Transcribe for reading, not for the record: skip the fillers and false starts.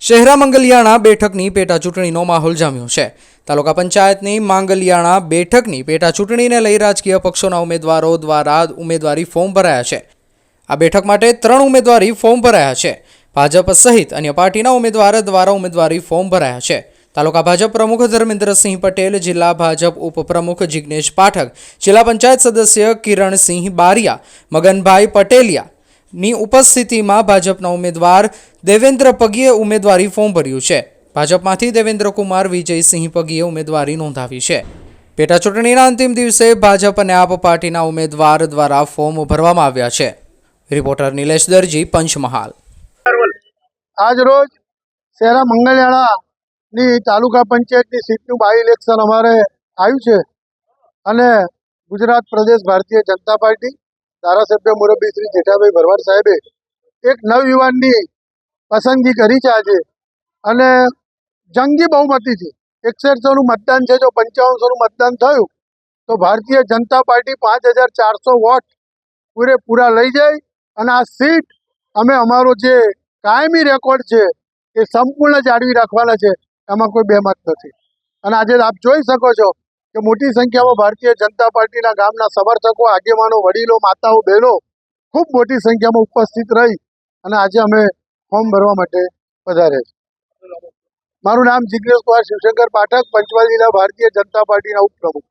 શહેરા મંગલિયાણા બેઠકની પેટા ચૂંટણીનો માહોલ જામ્યો છે। તાલુકા પંચાયતની માંગલિયાણા બેઠકની પેટા ચૂંટણીને લઈ રાજકીય પક્ષોના ઉમેદવારો દ્વારા ઉમેદવારી ફોર્મ ભરાયા છે। આ બેઠક માટે 3 ઉમેદવારી ફોર્મ ભરાયા છે। ભાજપ સહિત અન્ય પાર્ટીના ઉમેદવાર દ્વારા ઉમેદવારી ફોર્મ ભરાયા છે। તાલુકા ભાજપ પ્રમુખ ધર્મેન્દ્રસિંહ પટેલ, જિલ્લા ભાજપ ઉપપ્રમુખ જિગ્નેશ પાઠક, જિલ્લા પંચાયત સદસ્ય કિરણસિંહ બારિયા, મગનભાઈ પટેલિયા ની ઉપસ્થિતિમાં ભાજપના ઉમેદવાર દેવેન્દ્ર પગીએ ઉમેદવારી ફોર્મ ભર્યું છે। ભાજપમાંથી દેવેન્દ્ર કુમાર વિજયસિંહ પગીએ ઉમેદવારી નોંધાવી છે। પેટા ચૂંટણીના અંતિમ દિવસે ભાજપ અને આપ પાર્ટીના ઉમેદવાર દ્વારા ફોર્મ ભરવામાં આવ્યા છે। રિપોર્ટર નિલેશ દરજી, પંચમહાલ। આજ રોજ શહેરા મંગલિયાણાની તાલુકા પંચાયતની સીટનું બાય ઇલેક્શન અમારે આવ્યું છે અને ગુજરાત પ્રદેશ ભારતીય જનતા પાર્ટી ધારાસભ્ય મુરબ્બી શ્રી જેઠાભાઈ ભરવાડ સાહેબે એક નવયુવાનની પસંદગી કરી છે આજે, અને જંગી બહુમતીથી 6100નું મતદાન છે। જો 5500નું મતદાન થયું તો ભારતીય જનતા પાર્ટી 5400 વોટ પૂરેપૂરા લઈ જાય અને આ સીટ અમે અમારો જે કાયમી રેકોર્ડ છે એ સંપૂર્ણ જાળવી રાખવાના છે, એમાં કોઈ બેમત નથી। અને આજે આપ જોઈ શકો છો કે મોટી સંખ્યામાં ભારતીય જનતા પાર્ટીના ગામના સમર્થકો, આગેવાનો, વડીલો, માતાઓ, બહેનો ખૂબ મોટી સંખ્યામાં ઉપસ્થિત રહી અને આજે અમે ફોર્મ ભરવા માટે પધાર્યા છીએ। મારું નામ જિગ્નેશ કુમાર શિવશંકર પાઠક, પંચમહાલ જિલ્લા ભારતીય જનતા પાર્ટીના ઉપપ્રમુખ।